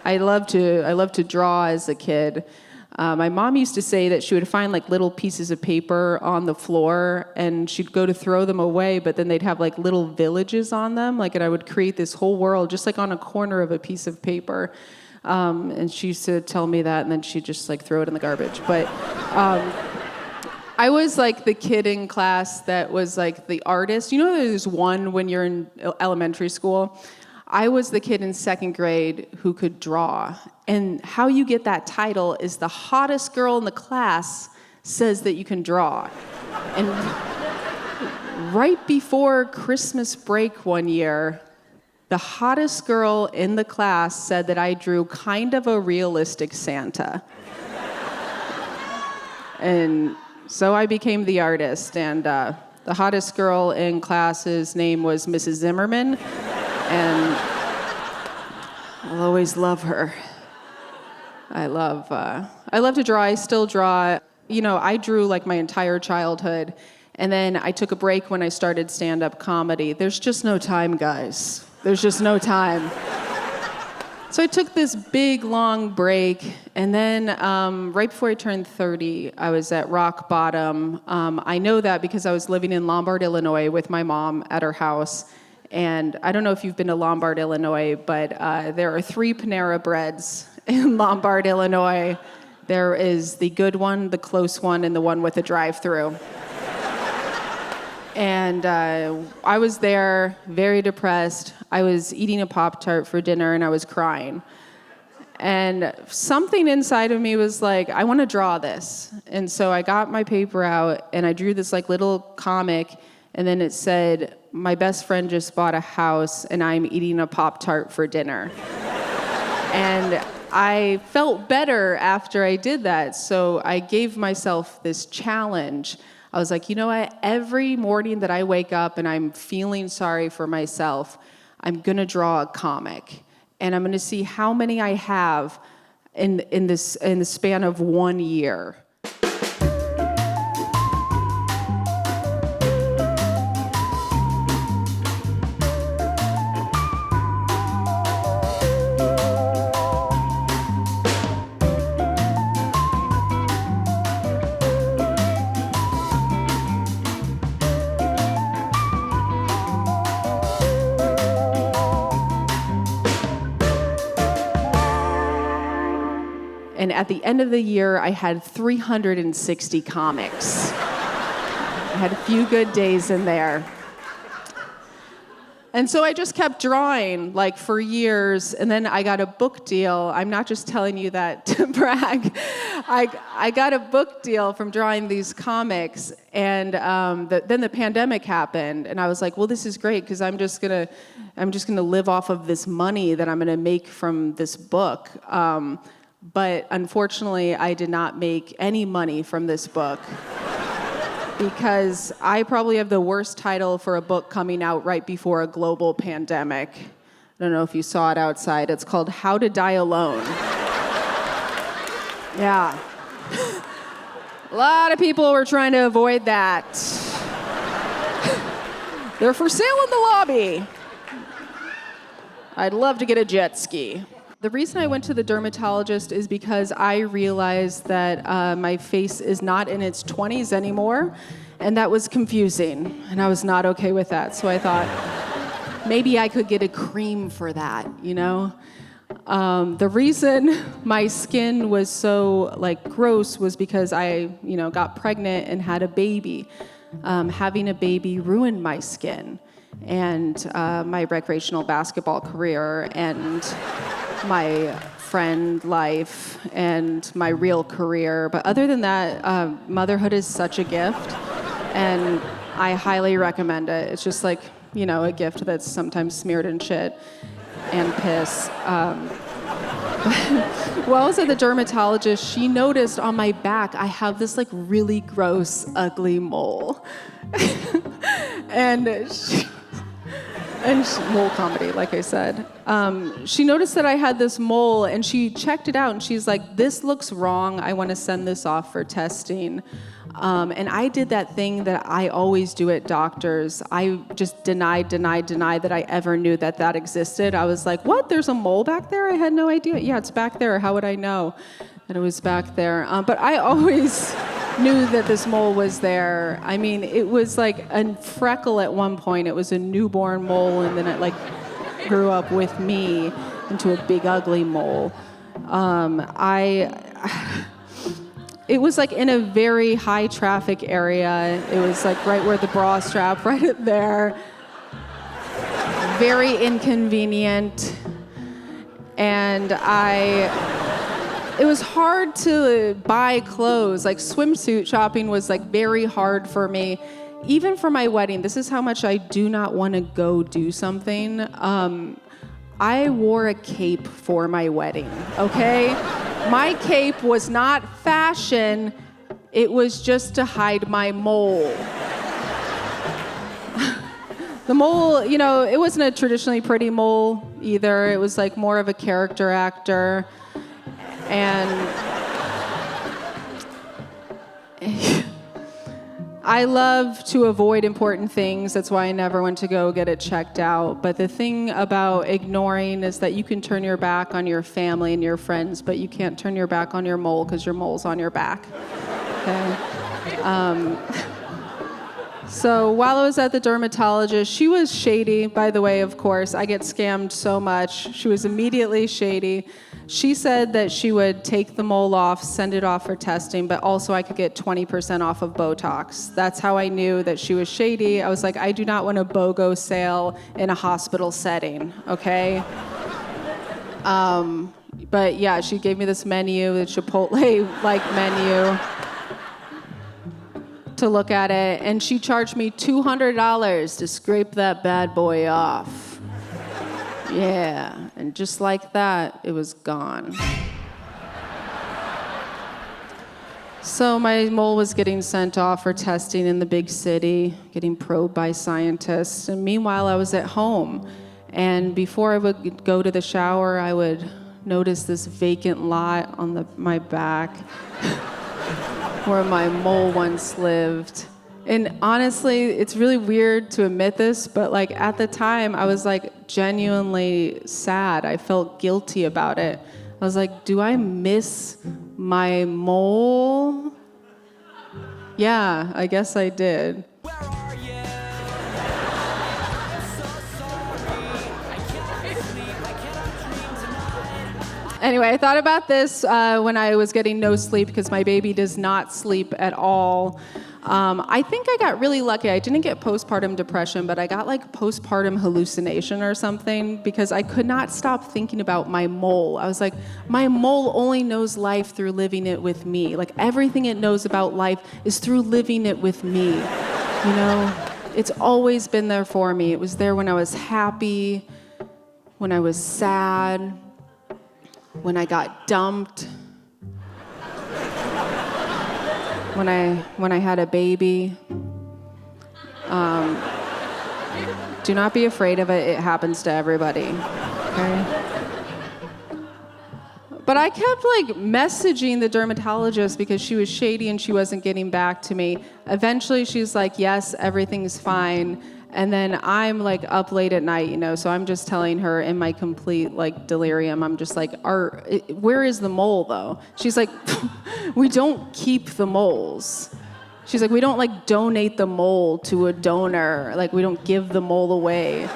I loved to draw as a kid. My mom used to say that she would find like little pieces of paper on the floor and she'd go to throw them away, but then they'd have like little villages on them. Like, and I would create this whole world just like on a corner of a piece of paper. And she used to tell me that, and then she'd just like throw it in the garbage. But I was like the kid in class that was like the artist. You know, there's one when you're in elementary school. I was the kid in second grade who could draw. And how you get that title is the hottest girl in the class says that you can draw. And right before Christmas break one year, the hottest girl in the class said that I drew kind of a realistic Santa. And so I became the artist. And the hottest girl in class's name was Mrs. Zimmerman. And I'll always love her. I love to draw. I still draw. You know, I drew like my entire childhood, and then I took a break when I started stand-up comedy. There's just no time, guys. There's just no time. So I took this big, long break, and then right before I turned 30, I was at rock bottom. I know that because I was living in Lombard, Illinois with my mom at her house. And I don't know if you've been to Lombard, Illinois, but there are 3 Panera Breads in Lombard, Illinois. There is the good one, the close one, and the one with a drive-through. And I was there, very depressed. I was eating a Pop-Tart for dinner, and I was crying. And something inside of me was like, I want to draw this. And so I got my paper out, and I drew this like little comic, and then it said, my best friend just bought a house, and I'm eating a Pop-Tart for dinner. And I felt better after I did that, so I gave myself this challenge. I was like, you know what? Every morning that I wake up and I'm feeling sorry for myself, I'm gonna draw a comic, and I'm gonna see how many I have in the span of 1 year. And at the end of the year, I had 360 comics. I had a few good days in there. And so I just kept drawing, like, for years, and then I got a book deal. I'm not just telling you that to brag. I got a book deal from drawing these comics, and then the pandemic happened, and I was like, well, this is great, because I'm just gonna live off of this money that I'm gonna make from this book. But unfortunately, I did not make any money from this book because I probably have the worst title for a book coming out right before a global pandemic. I don't know if you saw it outside. It's called How to Die Alone. Yeah. A lot of people were trying to avoid that. They're for sale in the lobby. I'd love to get a jet ski. The reason I went to the dermatologist is because I realized that my face is not in its 20s anymore, and that was confusing, and I was not okay with that. So I thought, maybe I could get a cream for that, you know? The reason my skin was so gross was because I, got pregnant and had a baby. Having a baby ruined my skin and my recreational basketball career and my friend life and my real career. But other than that, motherhood is such a gift, and I highly recommend it. It's just a gift that's sometimes smeared in shit and piss. While I was at the dermatologist, she noticed on my back I have this really gross, ugly mole. And mole comedy, like I said. She noticed that I had this mole, and she checked it out, and she's like, this looks wrong. I want to send this off for testing. And I did that thing that I always do at doctors. I just denied that I ever knew that existed. I was like, what? There's a mole back there? I had no idea. Yeah, it's back there. How would I know that it was back there? But I always knew that this mole was there. I mean, it was like a freckle at one point. It was a newborn mole, and then it like grew up with me into a big ugly mole. It was like in a very high traffic area. It was like right where the bra strap, right there. Very inconvenient. And it was hard to buy clothes. Like swimsuit shopping was like very hard for me. Even for my wedding, this is how much I do not want to go do something. I wore a cape for my wedding, okay? My cape was not fashion, it was just to hide my mole. The mole, you know, it wasn't a traditionally pretty mole either. It was like more of a character actor. And I love to avoid important things. That's why I never went to go get it checked out. But the thing about ignoring is that you can turn your back on your family and your friends, but you can't turn your back on your mole because your mole's on your back. Okay? So while I was at the dermatologist, she was shady, by the way, of course. I get scammed so much. She was immediately shady. She said that she would take the mole off, send it off for testing, but also I could get 20% off of Botox. That's how I knew that she was shady. I was like, I do not want a BOGO sale in a hospital setting, okay? But yeah, she gave me this menu, the Chipotle-like menu, to look at it, and she charged me $200 to scrape that bad boy off. Yeah, and just like that, it was gone. So my mole was getting sent off for testing in the big city, getting probed by scientists, and meanwhile I was at home. And before I would go to the shower, I would notice this vacant lot on my back where my mole once lived. And honestly, it's really weird to admit this, but like at the time, I was like genuinely sad. I felt guilty about it. I was like, do I miss my mole? Yeah, I guess I did. Anyway, I thought about this when I was getting no sleep because my baby does not sleep at all. I think I got really lucky. I didn't get postpartum depression, but I got like postpartum hallucination or something because I could not stop thinking about my mole. I was like, my mole only knows life through living it with me. Like everything it knows about life is through living it with me. You know, it's always been there for me. It was there when I was happy, when I was sad, when I got dumped, when I had a baby. Do not be afraid of it. It happens to everybody. Okay? But I kept like messaging the dermatologist because she was shady and she wasn't getting back to me. Eventually she's like, yes, everything's fine. And then I'm like up late at night, you know, so I'm just telling her in my complete like delirium, I'm just like, where is the mole though? She's like, we don't keep the moles. She's like, we don't like donate the mole to a donor. Like we don't give the mole away.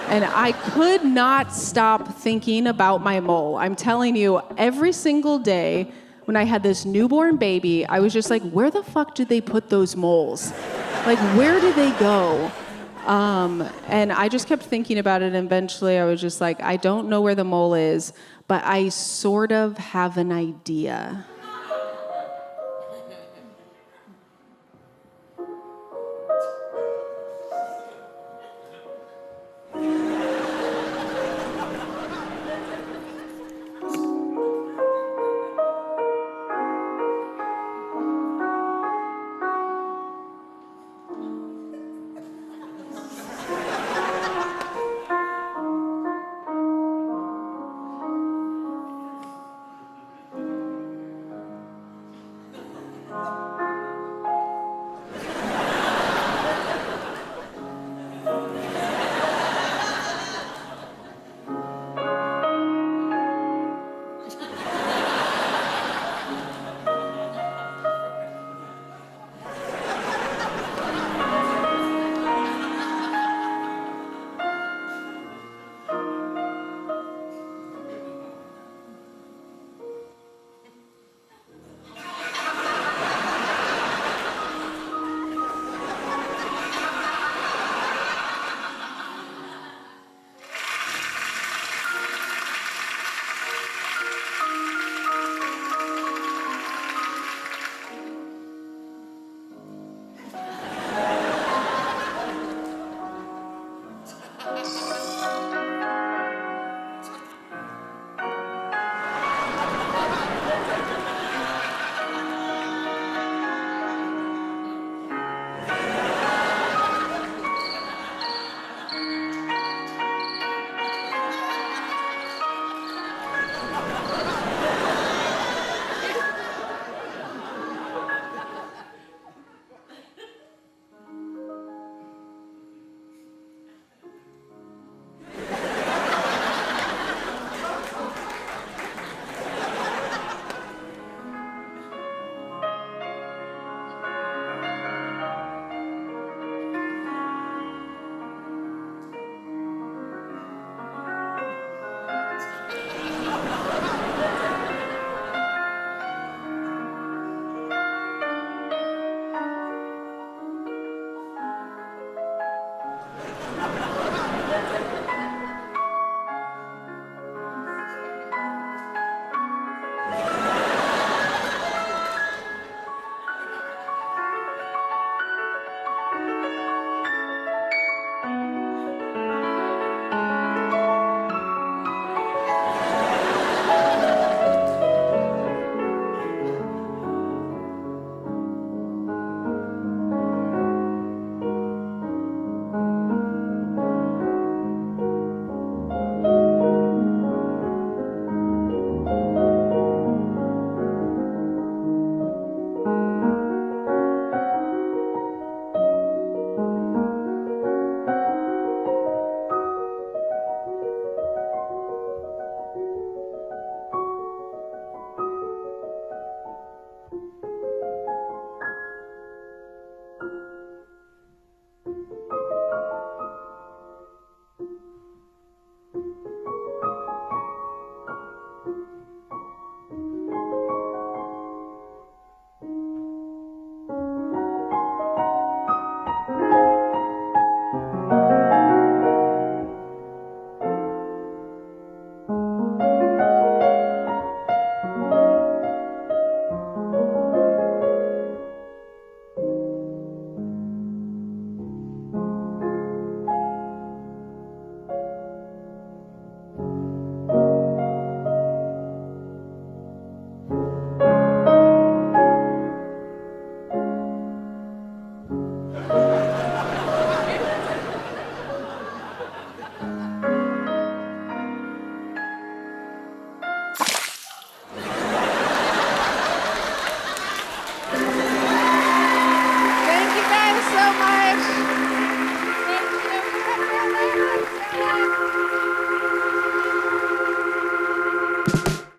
And I could not stop thinking about my mole. I'm telling you, every single day when I had this newborn baby, I was just like, where the fuck did they put those moles? Like, where did they go? And I just kept thinking about it, and eventually I was just like, I don't know where the mole is, but I sort of have an idea.